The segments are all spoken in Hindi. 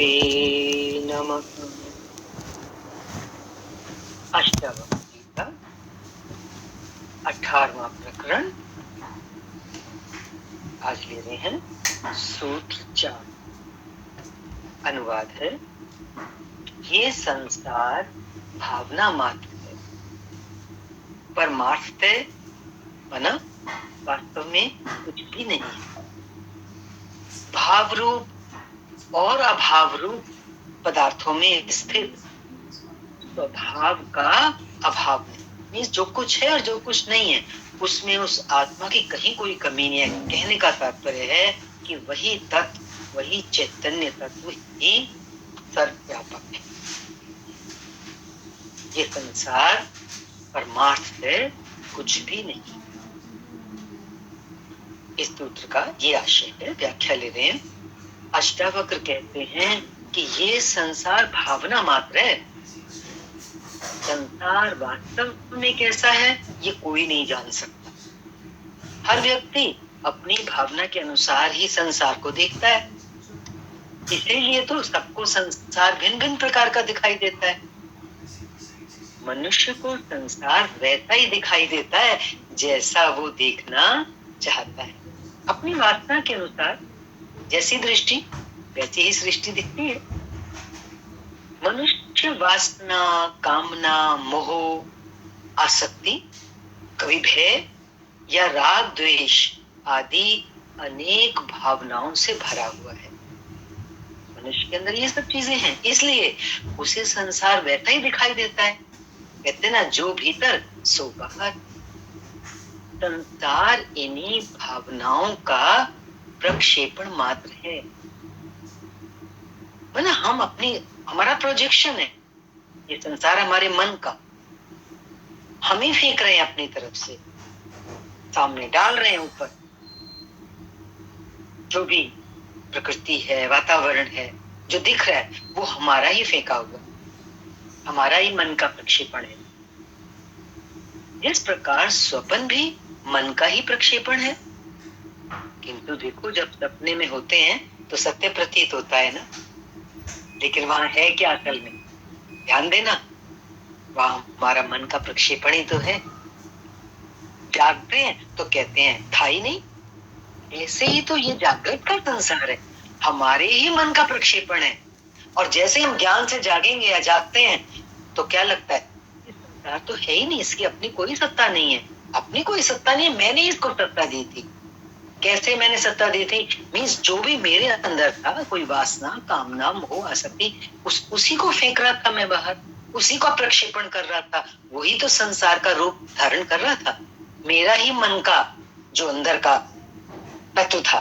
गुरुदेवे नमः। अष्टावक्र का 18वां प्रकरण आज ले रहे हैं। सूत्र 4 अनुवाद है, ये संसार भावना मात्र है, परमार्थतः माना वास्तव में कुछ भी नहीं है। भाव रूप और अभाव रूप पदार्थों में स्थित स्वभाव का अभाव नहीं, मीन्स जो कुछ है और जो कुछ नहीं है उसमें उस आत्मा की कहीं कोई कमी नहीं है। कहने का तात्पर्य है कि वही तत्व, वही चैतन्य तत्व ही सर्वव्यापक है। ये संसार परमार्थ है, कुछ भी नहीं। इस सूत्र का ये आशय है, व्याख्या ले रहे हैं। अष्टावक्र कहते हैं कि ये संसार भावना मात्र है। संसार वास्तव में कैसा है ये कोई नहीं जान सकता। हर व्यक्ति अपनी भावना के अनुसार ही संसार को देखता है, इसीलिए तो सबको संसार भिन्न भिन्न प्रकार का दिखाई देता है। मनुष्य को संसार वैसा ही दिखाई देता है जैसा वो देखना चाहता है। अपनी वासना के अनुसार जैसी दृष्टि वैसी ही सृष्टि दिखती है। मनुष्य वासना, कामना, मोह, आसक्ति, कभी भय या राग द्वेष आदि अनेक भावनाओं से भरा हुआ है। मनुष्य के अंदर ये सब चीजें हैं, इसलिए उसे संसार वैसा ही दिखाई देता है। कहते ना, जो भीतर सो बाहर। संसार इन्हीं भावनाओं का प्रक्षेपण मात्र है। मतलब हम अपनी, हमारा प्रोजेक्शन है ये संसार, हमारे मन का। हम ही फेंक रहे हैं अपनी तरफ से, सामने डाल रहे हैं ऊपर। जो भी प्रकृति है, वातावरण है, जो दिख रहा है वो हमारा ही फेंका हुआ, हमारा ही मन का प्रक्षेपण है। इस प्रकार स्वप्न भी मन का ही प्रक्षेपण है। किंतु देखो, जब सपने में होते हैं तो सत्य प्रतीत होता है ना, लेकिन वहां है क्या असल में? ध्यान देना, वहां हमारा मन का प्रक्षेपण ही तो है। जागते हैं तो कहते हैं था ही नहीं। ऐसे ही तो ये जागृत का संसार है, हमारे ही मन का प्रक्षेपण है। और जैसे हम ज्ञान से जागेंगे या जागते हैं तो क्या लगता है, ये संसार तो है ही नहीं, इसकी अपनी कोई सत्ता नहीं है। अपनी कोई सत्ता नहीं है, मैंने इसको सत्ता दी थी। कैसे मैंने सत्ता दी थी? मीन्स जो भी मेरे अंदर था, कोई वासना, कामना, मोह, आसक्ति, उसी को फेंक रहा था मैं बाहर, उसी का प्रक्षेपण कर रहा था। वही तो संसार का रूप धारण कर रहा था। मेरा ही मन का जो अंदर का तत्व था।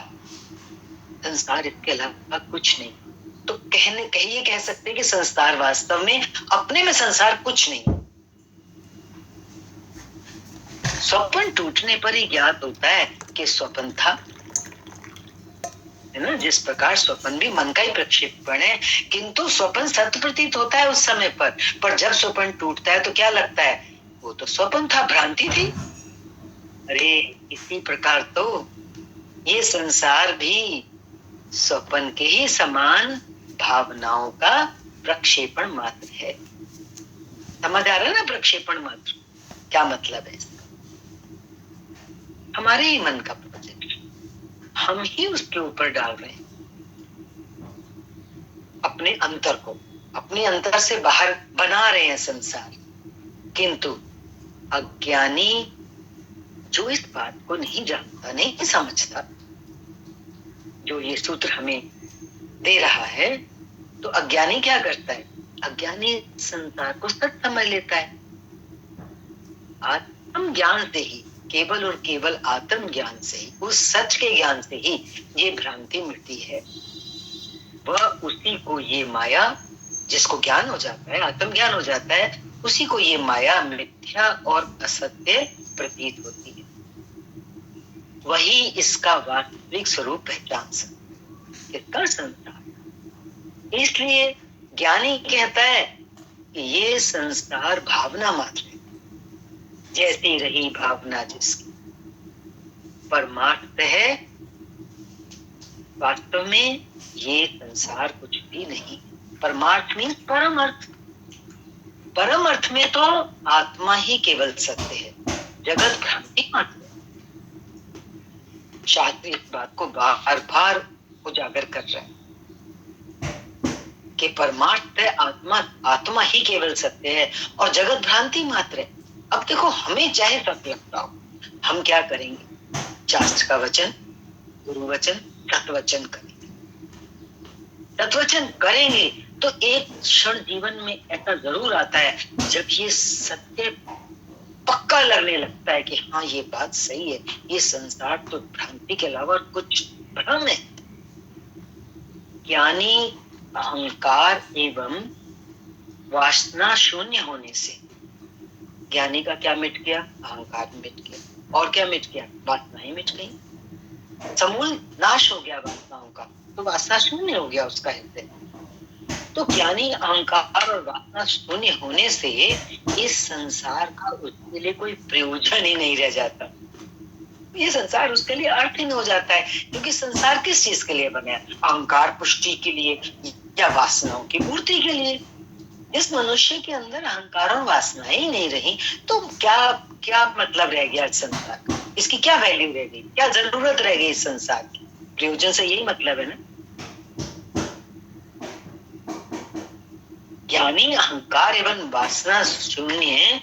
संसार इसके अलावा कुछ नहीं। तो कहिए कह सकते हैं कि संसार वास्तव में अपने में संसार कुछ नहीं। स्वप्न टूटने पर ही ज्ञात होता है कि स्वप्न था, है ना। जिस प्रकार स्वप्न भी मन का ही प्रक्षेपण है, किंतु स्वप्न सत्य प्रतीत होता है उस समय पर जब स्वप्न टूटता है तो क्या लगता है, वो तो स्वप्न था, भ्रांति थी। अरे इसी प्रकार तो ये संसार भी स्वप्न के ही समान भावनाओं का प्रक्षेपण मात्र है। समझ आ रहा है ना? प्रक्षेपण मात्र क्या मतलब है? हमारे ही मन का प्रोजेक्ट, हम ही उसके ऊपर डाल रहे हैं अपने अंतर को, अपने अंतर से बाहर बना रहे हैं संसार। किंतु अज्ञानी जो इस बात को नहीं जानता, नहीं समझता, जो ये सूत्र हमें दे रहा है, तो अज्ञानी क्या करता है? अज्ञानी संसार को सच समझ लेता है। आत्म ज्ञान से ही, केवल और केवल आत्म ज्ञान से ही, उस सच के ज्ञान से ही ये भ्रांति मिटती है। वह उसी को ये माया, जिसको ज्ञान हो जाता है, आत्म ज्ञान हो जाता है, उसी को ये माया मिथ्या और असत्य प्रतीत होती है। वही इसका वास्तविक स्वरूप पहचान सकता है, इसका संसार। इसलिए ज्ञानी कहता है कि ये संसार भावना मात्र है, जैसी रही भावना जिसकी। परमार्थ है वास्तव में ये संसार कुछ भी नहीं। परमार्थ मीन्स परम अर्थ। परम अर्थ में तो आत्मा ही केवल सत्य है, जगत भ्रांति मात्र है। शास्त्र इस बात को बार बार उजागर कर रहा है कि परमार्थ है, आत्मा ही केवल सत्य है और जगत भ्रांति मात्र है। अब देखो, हमें चाहे सत्य लगता हो, हम क्या करेंगे? शास्त्र का वचन, गुरु वचन, सत्वचन करेंगे। सत्वचन करेंगे तो एक क्षण जीवन में ऐसा जरूर आता है जब ये सत्य पक्का लगने लगता है कि हाँ, ये बात सही है, ये संसार तो भ्रांति के अलावा कुछ भ्रम है। ज्ञानी अहंकार एवं वासना शून्य होने से, ज्ञानी का क्या मिट गया? अहंकार मिट गया। और क्या मिट गया? वासनाएं मिट गई। समूल नाश हो गया वासनाओं का, तो वासना शून्य हो गया उसका हृदय। तो ज्ञानी अहंकार और वासना शून्य होने से इस संसार का उसके लिए कोई प्रयोजन ही नहीं रह जाता। ये संसार उसके लिए अर्थहीन हो जाता है, क्योंकि संसार किस चीज के लिए बना है? अहंकार पुष्टि के लिए या वासनाओं की पूर्ति के लिए। इस मनुष्य के अंदर अहंकार और वासनाएं ही नहीं रही तो क्या क्या मतलब रह गया इस संसार का? इसकी क्या वैल्यू रह गई? क्या जरूरत रह गई इस संसार की? प्रयोजन से यही मतलब है ना। ज्ञानी अहंकार एवं वासना शून्य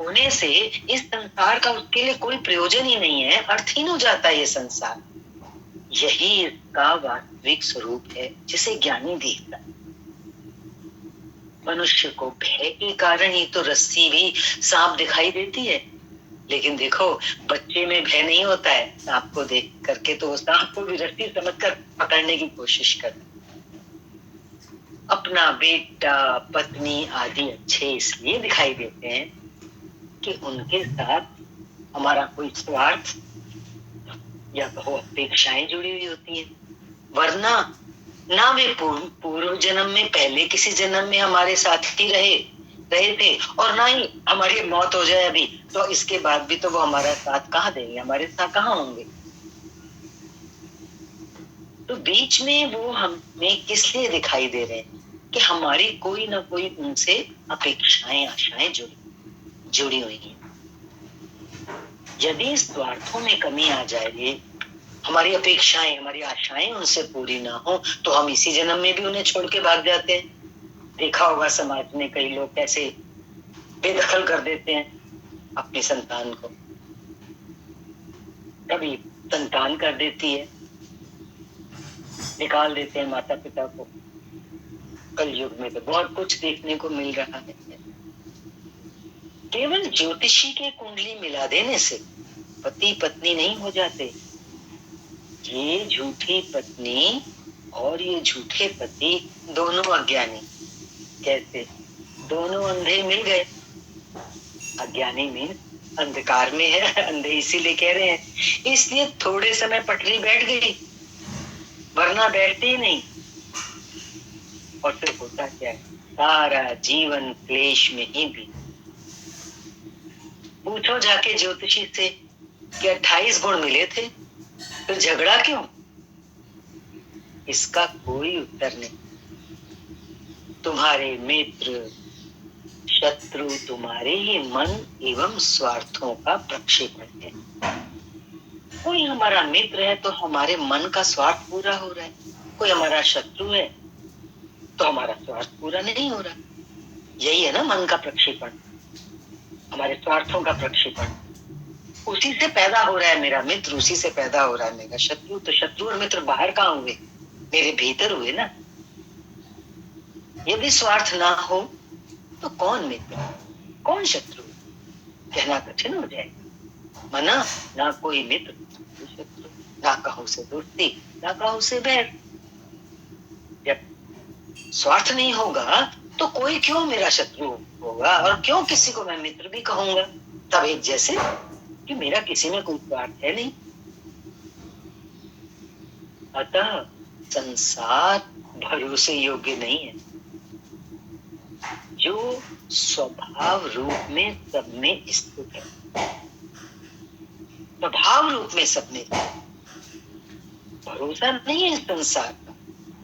होने से इस संसार का उसके लिए कोई प्रयोजन ही नहीं है, अर्थहीन हो जाता है ये संसार। यही इसका वास्तविक स्वरूप है जिसे ज्ञानी देखता है। मनुष्य को भय के कारण ही तो रस्सी भी सांप दिखाई देती है, लेकिन देखो, बच्चे में भय नहीं होता है। सांप को देख करके तो वो सांप को भी रस्सी समझकर पकड़ने की कोशिश करता है। अपना बेटा, पत्नी आदि अच्छे इसलिए दिखाई देते हैं कि उनके साथ हमारा कोई स्वार्थ या कहो अपेक्षाएं जुड़ी हुई होती हैं। वरना ना वे पूर्व जन्म में, पहले किसी जन्म में हमारे साथ ही रहे थे, और ना ही हमारी मौत हो जाए अभी तो इसके बाद भी तो वो हमारा साथ कहाँ देंगे, हमारे साथ कहाँ होंगे। तो बीच में वो हमें किस लिए दिखाई दे रहे हैं? कि हमारी कोई ना कोई उनसे अपेक्षाएं, आशाएं जुड़ी हुई हैं। यदि स्वार्थों में कमी आ जाए, हमारी अपेक्षाएं, हमारी आशाएं उनसे पूरी ना हो, तो हम इसी जन्म में भी उन्हें छोड़ के भाग जाते हैं। देखा होगा समाज में कई लोग कैसे बेदखल कर देते हैं अपनी संतान को। कभी संतान कर देती है, निकाल देते हैं माता पिता को। कलयुग में तो बहुत कुछ देखने को मिल रहा है। केवल ज्योतिषी के कुंडली मिला देने से पति पत्नी नहीं हो जाते। ये झूठी पत्नी और ये झूठे पति दोनों अज्ञानी। कैसे? दोनों अंधे मिल गए। अज्ञानी में अंधकार में है, अंधे इसीलिए कह रहे हैं। इसलिए थोड़े समय पटरी बैठ गई, वरना बैठती ही नहीं। और फिर होता क्या है? सारा जीवन क्लेश में ही भी। पूछो जाके ज्योतिषी से कि 28 गुण मिले थे, फिर झगड़ा क्यों? इसका कोई उत्तर नहीं। तुम्हारे मित्र शत्रु तुम्हारे ही मन एवं स्वार्थों का प्रक्षेपण है। कोई हमारा मित्र है तो हमारे मन का स्वार्थ पूरा हो रहा है, कोई हमारा शत्रु है तो हमारा स्वार्थ पूरा नहीं हो रहा। यही है ना मन का प्रक्षेपण, हमारे स्वार्थों का प्रक्षेपण। उसी से पैदा हो रहा है मेरा मित्र, उसी से पैदा हो रहा है मेरा शत्रु। तो शत्रु और मित्र बाहर कहाँ हुए? मेरे भीतर हुए ना। यदि स्वार्थ ना हो तो कौन मित्र, कौन शत्रु कहना कठिन हो जाएगा। मना, ना कोई मित्र शत्रु, ना कहूं से दोस्ती, ना कहूं से बैर। जब स्वार्थ नहीं होगा तो कोई क्यों मेरा शत्रु होगा, और क्यों किसी को मैं मित्र भी कहूंगा? तब एक जैसे कि मेरा किसी में कोई स्वार्थ है नहीं। अतः संसार भरोसे योग्य नहीं है। जो स्वभाव रूप में सब में स्थित है, स्वभाव रूप में सब में, भरोसा नहीं है इस संसार का।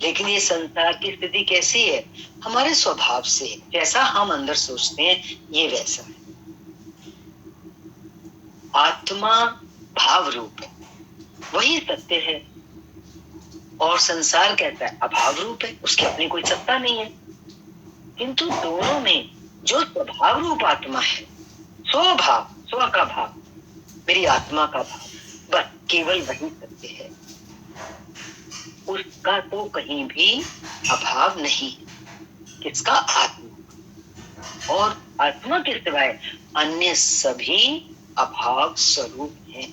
लेकिन ये संसार की स्थिति कैसी है? हमारे स्वभाव से, जैसा हम अंदर सोचते हैं ये वैसा है। आत्मा भाव रूप है, वही सत्य है, और संसार कहता है अभाव रूप है, उसकी अपनी कोई सत्ता नहीं है। किंतु दोनों में जो स्वभाव रूप आत्मा है, स्वभाव, स्व का भाव, मेरी आत्मा का भाव, बस केवल वही सत्य है, उसका तो कहीं भी अभाव नहीं। किसका? आत्मा। और आत्मा के सिवाय अन्य सभी अभाव स्वरूप हैं।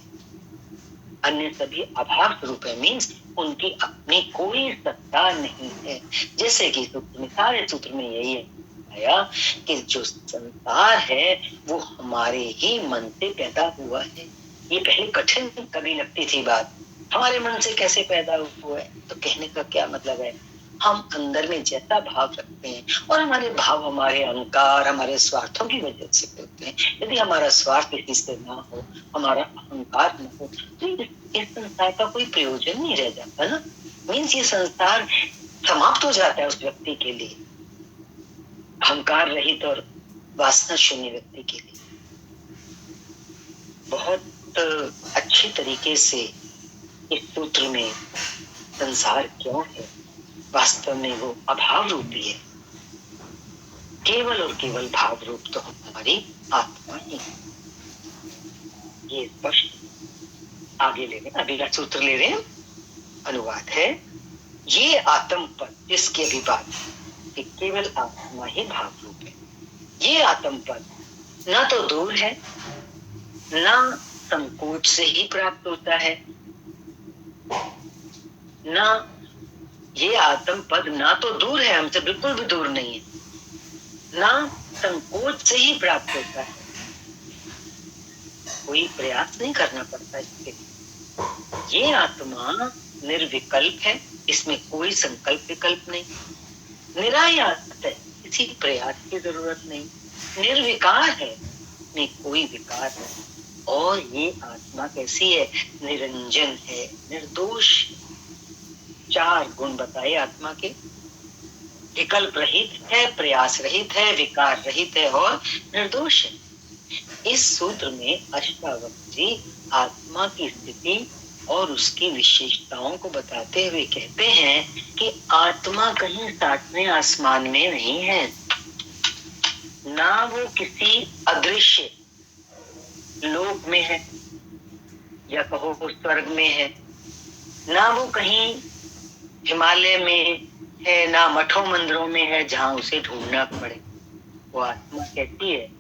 अन्य सभी अभाव स्वरूप है, मीन्स उनकी अपनी कोई सत्ता नहीं है। जैसे कि सूत्र में, सारे सूत्र में यही आया कि जो संसार है वो हमारे ही मन से पैदा हुआ है। ये पहले कठिन कभी लगती थी बात, हमारे मन से कैसे पैदा हुआ है? तो कहने का क्या मतलब है, हम अंदर में जैसा भाव रखते हैं, और हमारे भाव हमारे अहंकार, हमारे स्वार्थों की वजह से होते हैं। यदि हमारा स्वार्थ किसी से ना हो, हमारा अहंकार ना हो, तो इस संसार का कोई प्रयोजन नहीं रह जाता ना। मीन्स ये संसार समाप्त हो जाता है उस व्यक्ति के लिए, अहंकार रहित और वासना शून्य व्यक्ति के लिए। बहुत अच्छी तरीके से इस सूत्र में संसार क्यों है, वास्तव में वो अभाव रूपी है, केवल और केवल भाव रूप तो हमारी आत्मा ही। ये स्पष्ट आगे ले रहे, अगला सूत्र ले रहे हैं, अनुवाद है, ये आत्म पद जिसके भी बात कि केवल आत्मा ही भाव रूप है। ये आत्म पद ना तो दूर है, ना संकोच से ही प्राप्त होता है, ना ये आत्म पद ना तो दूर है, हमसे बिल्कुल भी दूर नहीं है, ना संकोच से ही प्राप्त होता है, कोई प्रयास नहीं करना पड़ता इसके लिए। ये आत्मा निर्विकल्प है, इसमें कोई संकल्प विकल्प नहीं, निरायास है, किसी प्रयास की जरूरत नहीं, निर्विकार है, में कोई विकार नहीं। और ये आत्मा कैसी है? निरंजन है, निर्दोष। 4 गुण बताए आत्मा के, विकल्प रहित है, प्रयास रहित है, विकार रहित है और निर्दोष है। इस सूत्र में अष्टावक्र जी आत्मा की स्थिति और उसकी विशेषताओं को बताते हुए कहते हैं कि आत्मा कहीं 7वें आसमान में नहीं है, ना वो किसी अदृश्य लोक में है, या कहो स्वर्ग में है, ना वो कहीं हिमालय में है, ना मठों मंदिरों में है जहां उसे ढूंढना पड़े। वो आत्मा कहती है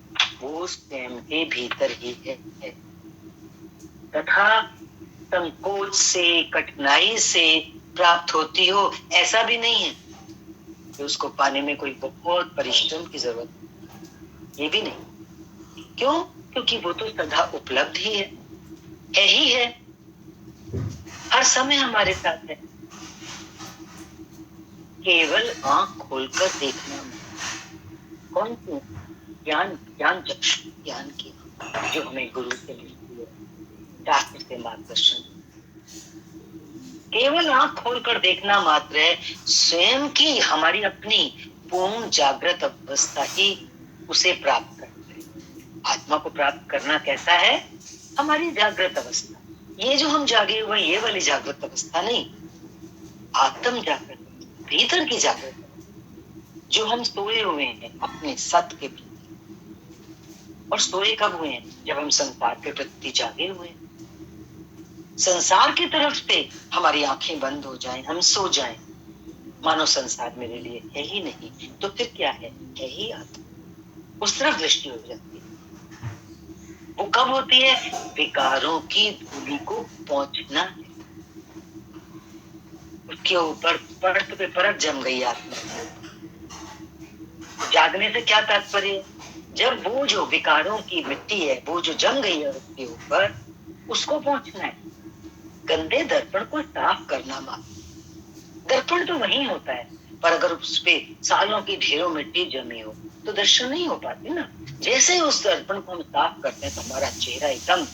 वो स्वयं के भीतर ही है, तथा संकोच से, कठिनाई से प्राप्त होती हो ऐसा भी नहीं है कि उसको पाने में कोई बहुत परिश्रम की जरूरत, ये भी नहीं। क्यों? क्योंकि वो तो सदा उपलब्ध ही है, हर समय हमारे साथ है। केवल आंख खोलकर देखना, कौन सी? ज्ञान चक्षु, ज्ञान की जो हमें गुरु से मिलती है, शास्त्र से मार्गदर्शन। केवल आंख खोलकर देखना मात्र है, स्वयं की हमारी अपनी पूर्ण जागृत अवस्था ही उसे प्राप्त करते हैं। आत्मा को प्राप्त करना कैसा है? हमारी जागृत अवस्था। ये जो हम जागे हुए ये वाली जागृत अवस्था नहीं, आत्म जागृत, भीतर की जागृत, जो हम सोए हुए हैं अपने सत्य के प्रति। और सोए कब हुए हैं? जब हम संसार के प्रति जागे हुए हैं। संसार की तरफ से हमारी आंखें बंद हो जाएं, हम सो जाएं, मानो संसार मेरे लिए है ही नहीं, तो फिर क्या है ही आत्मा। उस तरफ दृष्टि हो जाती है। वो कब होती है? विकारों की धूली को पहुंचना है, उसके ऊपर परत पे परत जम गई आत्मा। जागने से क्या तात्पर्य? जब वो जो विकारों की मिट्टी है, वो जो जम गई है उसके ऊपर, उसको पहुंचना है। गंदे दर्पण को साफ करना मात्र। दर्पण तो वही होता है, पर अगर उस पे सालों की ढेरों मिट्टी जमी हो तो दर्शन नहीं हो पाती ना। जैसे उस दर्पण को हम साफ करते हैं तो हमारा चेहरा एकदम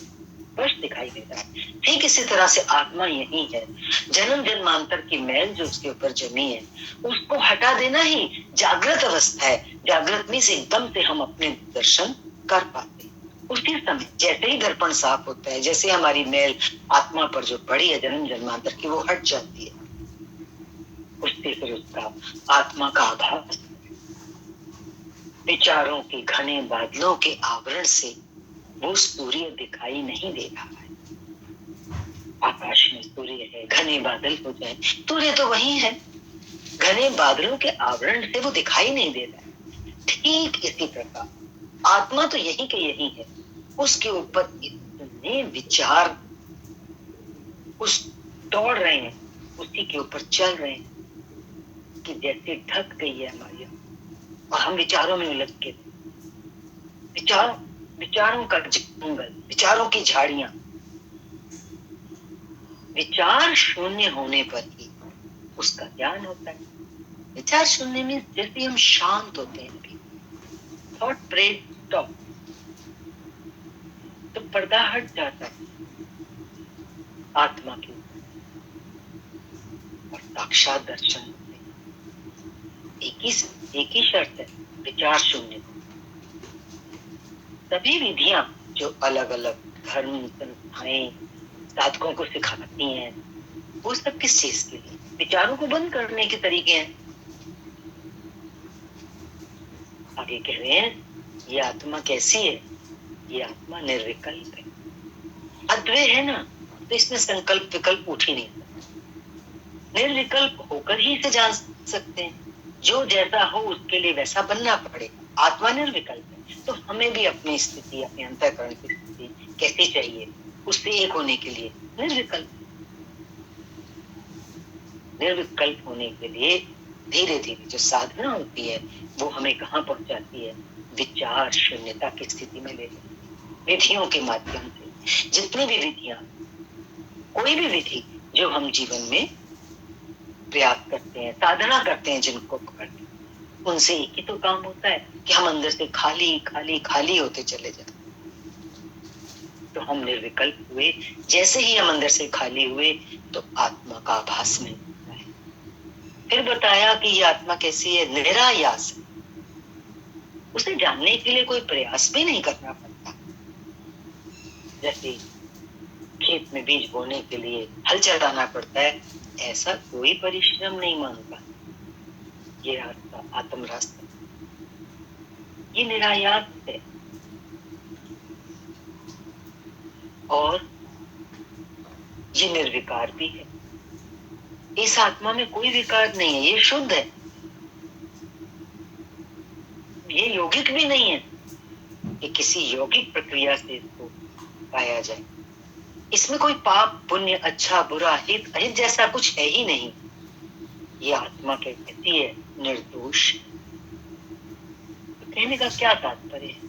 स्पष्ट दिखाई देता है। ठीक इसी तरह से आत्मा यही है। जन्म जन्मांतर की मैल जो उसके ऊपर जमी है, उसको हटा देना ही जागृत अवस्था है। जागृत में से एकदम से हम अपने दर्शन कर पाते हैं। उसी समय जैसे ही दर्पण साफ होता है, जैसे हमारी मैल आत्मा पर जो पड़ी है जन्म जन्मांतर की, वो हट जाती है। उससे फिर उसका आत्मा का आभास विचारों के घने बादलों के आवरण से वो सूर्य दिखाई नहीं दे रहा है। आकाश में सूर्य है, घने बादल हो जाए, सूर्य तो वही है, घने बादलों के आवरण से वो दिखाई नहीं दे रहा है। ठीक इसी प्रकार आत्मा तो यही के यही है, उसके ऊपर इतने विचार उस दौड़ रहे हैं, उसी के ऊपर चल रहे हैं कि जैसे ढक गई है हमारी, और हम विचारों में उलझ के, विचारों का जंगल, विचारों की झाड़ियां। विचार शून्य होने पर ही उसका ज्ञान होता है। विचार शून्य में जैसे हम शांत होते हैं, थॉट ब्रेक स्टॉप, तो पर्दा हट जाता है आत्मा के ऊपर और साक्षात दर्शन होते हैं। एक ही शर्त है, विचार शून्य। सभी विधियां जो अलग अलग धर्म संस्थाएं साधकों को सिखाती हैं, वो सब किस चीज के लिए? विचारों को बंद करने के तरीके हैं। आगे कह रहे हैं, ये आत्मा कैसी है? ये आत्मा निर्विकल्प है। अद्वय है ना, तो इसमें संकल्प विकल्प उठ ही नहीं सकता। निर्विकल्प होकर ही इसे जान सकते हैं। जो जैसा हो उसके लिए वैसा बनना पड़ेगा। आत्मा निर्विकल्प है, तो हमें भी अपनी स्थिति, अपने अंतःकरण की स्थिति कैसी चाहिए, उससे एक होने के लिए निर्विकल्प होने के लिए धीरे धीरे जो साधना होती है, वो हमें कहाँ पहुंचाती है? विचार शून्यता की स्थिति में ले जाती है। विधियों के माध्यम से, जितनी भी विधियां, कोई भी विधि जो हम जीवन में प्रयास करते हैं, साधना करते हैं, जिनको करते हैं, उनसे एक ही तो काम होता है कि हम अंदर से खाली खाली खाली होते चले जाते। तो हम निर्विकल्प हुए, जैसे ही हम अंदर से खाली हुए तो आत्मा का आभास मिलता है। फिर बताया कि ये आत्मा कैसी है? निरायास है। उसे जानने के लिए कोई प्रयास भी नहीं करना पड़ता। जैसे खेत में बीज बोने के लिए हल चलाना पड़ता है, ऐसा कोई परिश्रम नहीं मांगता ये रास्ता, आत्म रास्ता। ये निरायास है और ये निर्विकार भी है। इस आत्मा में कोई विकार नहीं है, ये शुद्ध है। ये यौगिक भी नहीं है कि किसी यौगिक प्रक्रिया से इसको पाया जाए। इसमें कोई पाप पुण्य, अच्छा बुरा, हित अहित जैसा कुछ है ही नहीं। ये आत्मा कहती है निर्दोष। तो कहने का क्या तात्पर्य है?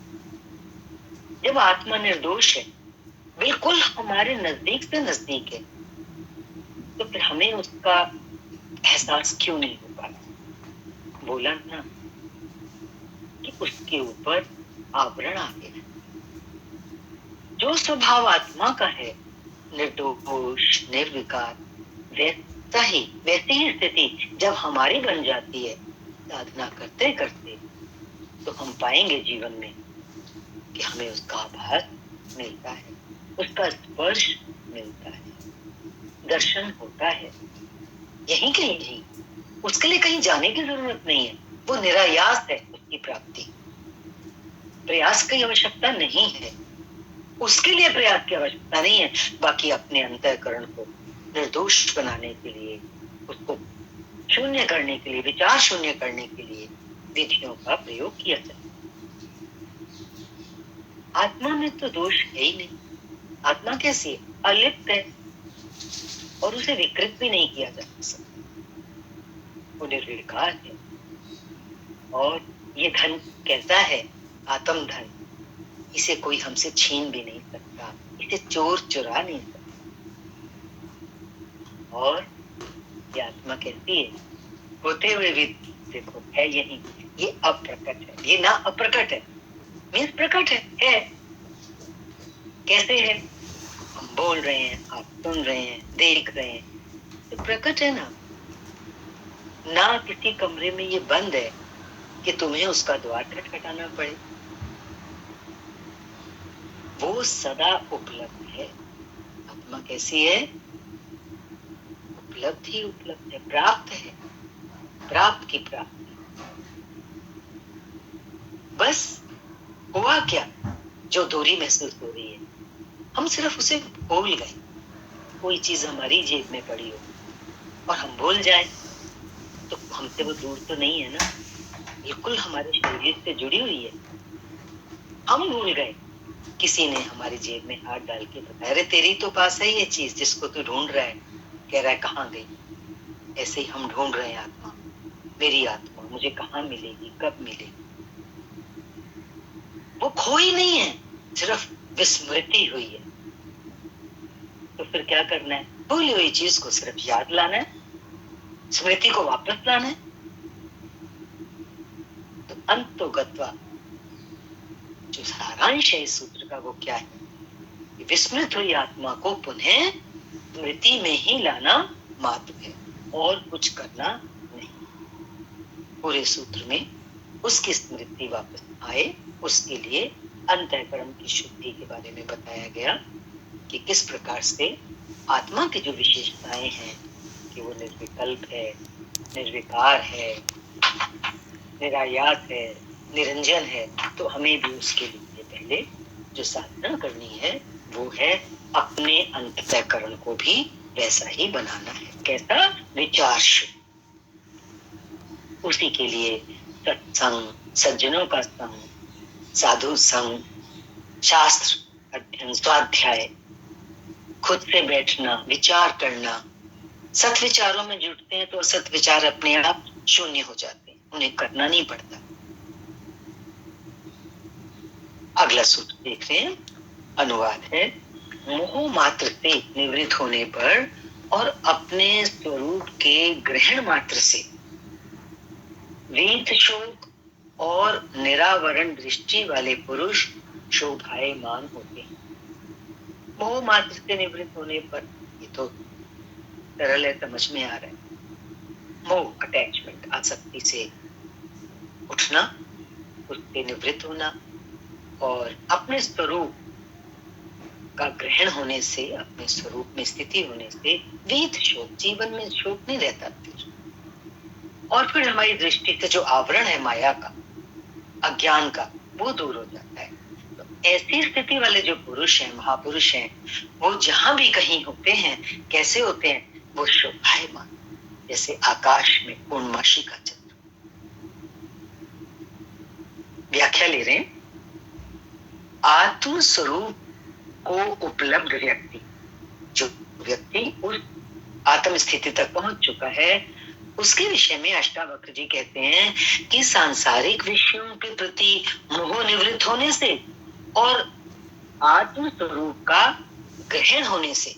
जब आत्मा निर्दोष है, बिल्कुल हमारे नजदीक से नजदीक है, तो फिर हमें उसका एहसास क्यों नहीं हो पाता? बोला ना कि उसके ऊपर आवरण आ गया। जो स्वभाव आत्मा का है, निर्दोष निर्विकार, वैसी ही स्थिति जब हमारी बन जाती है साधना करते करते, तो हम पाएंगे जीवन में कि हमें उसका आभास मिलता है, उसका स्पर्श मिलता है, दर्शन होता है। यहीं के यहीं, उसके लिए कहीं जाने की जरूरत नहीं है। वो निरायास है, उसकी प्राप्ति। प्रयास की आवश्यकता नहीं है, उसके लिए प्रयास की आवश्यकता नहीं है। बाकी अपने अंतःकरण को निर्दोष बनाने के लिए, उसको शून्य करने के लिए, विचार शून्य करने के लिए विधियों का प्रयोग किया जाए। आत्मा में तो दोष है ही नहीं। आत्मा कैसी है? अलिप्त है और उसे विकृत भी नहीं किया जा सकता। वो निर्विकार है। और ये धन कैसा है? आत्म धन। इसे कोई हमसे छीन भी नहीं सकता, इसे चोर चुरा नहीं सकता। और ये आत्मा कहती है, होते हुए भी देखो है यही, ये अप्रकट है, ये ना अप्रकट है, मीन्स प्रकट है। कैसे है? हम बोल रहे हैं, आप सुन रहे हैं, देख रहे हैं, तो प्रकट है ना। ना किसी कमरे में ये बंद है कि तुम्हें उसका द्वार खटखटाना पड़े। वो सदा उपलब्ध है। आत्मा कैसी है? उपलब्ध ही उपलब्ध है, प्राप्त है, प्राप्त की प्राप्ति। बस हुआ क्या, जो दूरी महसूस हो रही है, हम सिर्फ उसे भूल गए। कोई चीज हमारी जेब में पड़ी हो और हम भूल जाए, तो हमसे वो दूर तो नहीं है ना, बिल्कुल हमारे शरीर से जुड़ी हुई है। हम भूल गए, किसी ने हमारी जेब में हाथ डाल के बताया, अरे तेरी तो पास है ये चीज जिसको तू ढूंढ रहा है। कह रहा है कहाँ गई? ऐसे ही हम ढूंढ रहे हैं आत्मा, मेरी आत्मा मुझे कहाँ मिलेगी, कब मिलेगी। वो खोई नहीं है, सिर्फ विस्मृति हुई है। तो फिर क्या करना है? भूली हुई चीज को सिर्फ याद लाना है, स्मृति को वापस लाना है। तो अंतोगत्वा जो सारांश है इस सूत्र का वो क्या है? विस्मृत हुई आत्मा को पुनः स्मृति में ही लाना मात्र है, और कुछ करना नहीं। पूरे सूत्र में उसकी स्मृति वापस आए, उसके लिए अंतःकरण की शुद्धि के बारे में बताया गया कि किस प्रकार से आत्मा की जो विशेषताएं हैं कि वो निर्विकल्प है, निर्विकार है, निरायास है, निरंजन है। तो हमें भी उसके लिए पहले जो साधना करनी है वो है अपने अंतःकरण को भी वैसा ही बनाना है। कैसा? विचारशील। उसी के लिए सत्संग, सज्जनों का संग, साधु संग, शास्त्र अध्ययन, स्वाध्याय, खुद से बैठना, विचार करना। सत विचारों में जुटते हैं तो असत विचार अपने आप शून्य हो जाते हैं, उन्हें करना नहीं पड़ता। अगला सूत्र देख रहे हैं, अनुवाद है, मोह मात्र से निवृत्त होने पर और अपने स्वरूप के ग्रहण मात्र से वीत शोक और निरावरण दृष्टि वाले पुरुष शोभायमान होते हैं। मोह मात्र से निवृत्त होने पर, ये तो सरल है, समझ में आ रहा है। मोह, अटैचमेंट, आसक्ति से उठना, उससे निवृत्त होना और अपने स्वरूप का ग्रहण होने से, अपने स्वरूप में स्थिति होने से वीत शोक, जीवन में शोक नहीं रहता फिर। और फिर हमारी दृष्टि से जो आवरण है माया का, अज्ञान का, वो दूर हो जाता है। तो ऐसी स्थिति वाले जो पुरुष हैं, महापुरुष हैं, वो जहां भी कहीं होते हैं, कैसे होते हैं? वो शोभायमान, जैसे आकाश में पूर्णमासी का चंद्र। व्याख्या ले रहे हैं, आत्म स्वरूप को उपलब्ध व्यक्ति, जो व्यक्ति उस आत्म स्थिति तक पहुंच चुका है, उसके विषय में अष्टावक्र जी कहते हैं कि सांसारिक विषयों के प्रति मोह निवृत्त होने से और आत्म स्वरूप का ग्रहण होने से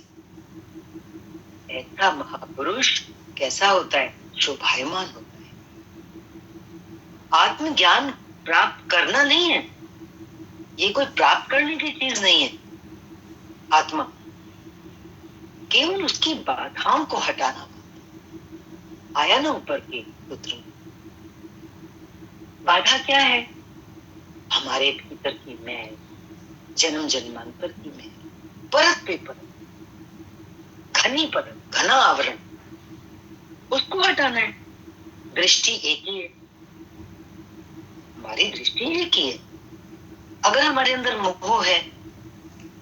ऐसा महापुरुष कैसा होता है? शोभायमान होता है। आत्मज्ञान प्राप्त करना नहीं है, ये कोई प्राप्त करने की चीज नहीं है। आत्मा केवल उसकी बाधाओं को हटाना। आया ना ऊपर के सूत्र में, बाधा क्या है? हमारे भीतर की मैं, जन्म जन्मांतर की मैं, परत पे परत, घनी परत, घना आवरण, उसको हटाना है। दृष्टि एक ही है, हमारी दृष्टि एक ही है। अगर हमारे अंदर मोह है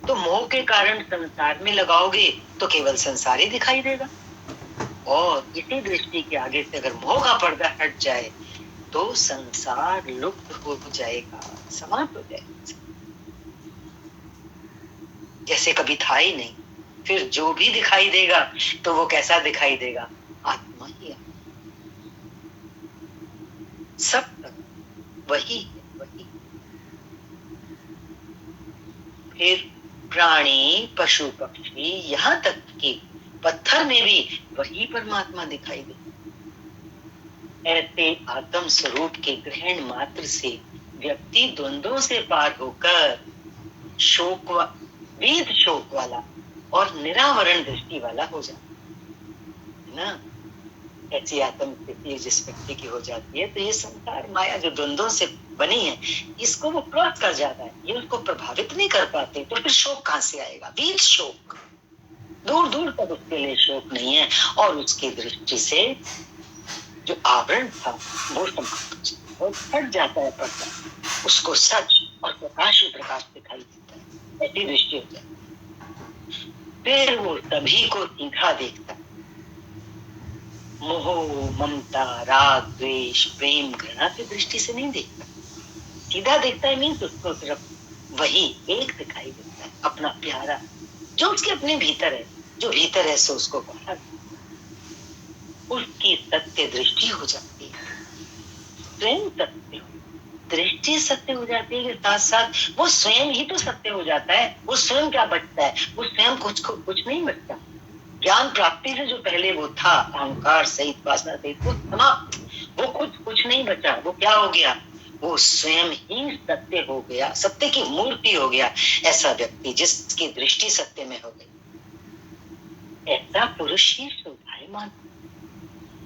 तो मोह के कारण संसार में लगाओगे तो केवल संसार ही दिखाई देगा, और इसी दृष्टि के आगे से अगर मोह का पर्दा हट जाए तो संसार लुप्त हो जाएगा, समाप्त हो जाएगा, जैसे कभी था ही नहीं। फिर जो भी दिखाई देगा तो वो कैसा दिखाई देगा? आत्मा ही। सब तक वही है, वही। फिर प्राणी, पशु, पक्षी, यहाँ तक कि पत्थर में भी वही परमात्मा दिखाई दे। ऐसे आत्म स्वरूप के ग्रहण मात्र से व्यक्ति द्वंद्वों से पार होकर वीत शोक वाला और निरावरण दृष्टि वाला हो जाता है ना। ऐसी आत्म स्थिति जिस व्यक्ति की हो जाती है तो ये संसार माया जो द्वंद्वों से बनी है इसको वो क्रॉस कर जाता है, ये उसको प्रभावित नहीं कर पाते, तो फिर शोक कहां से आएगा? वीर शोक, दूर दूर तक उसके लिए शोक नहीं है, और उसकी दृष्टि से जो आवरण था वो समाप्त और फट जाता है पर्दा, उसको सच और प्रकाश ही प्रकाश दिखाई देता है, ऐसी दृष्टि हो जाती है। फिर वो सभी को तीखा देखता है, मोह ममता राग द्वेष प्रेम घृणा की दृष्टि से नहीं देखता, सीधा देखता है, मीन्स उसको सिर्फ वही एक दिखाई देता है, अपना प्यारा जो उसके अपने भीतर है, जो भीतर है सो उसको बाहर, उसकी सत्य दृष्टि हो जाती है, स्वयं सत्य दृष्टि सत्य हो जाती है, साथ साथ वो स्वयं ही तो सत्य हो जाता है। वो स्वयं क्या बचता है? वो स्वयं कुछ नहीं बचता। ज्ञान प्राप्ति से जो पहले वो था अहंकार सहित वासना सहित वो समाप्त, वो कुछ नहीं बचा। वो क्या हो गया? वो स्वयं ही सत्य हो गया, सत्य की मूर्ति हो गया। ऐसा व्यक्ति जिसकी दृष्टि सत्य में हो गई, ऐसा पुरुष ही शोभायमान,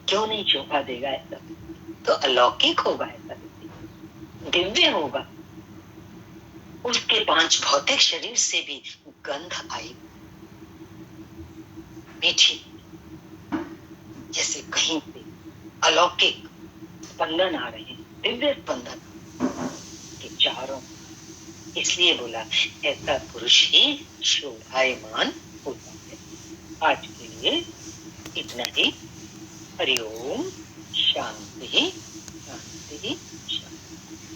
क्यों नहीं शोभा देगा? ऐसा तो अलौकिक होगा, ऐसा दिव्य होगा, उसके 5 भौतिक शरीर से भी गंध आई मीठी, जैसे कहीं से अलौकिक स्पंदन आ रहे हैं, दिव्य स्पंदन के चारों। इसलिए बोला ऐसा पुरुष ही शोभायमान होता है। आज के लिए इतना ही। हरि ओम। शांति शांति शांति।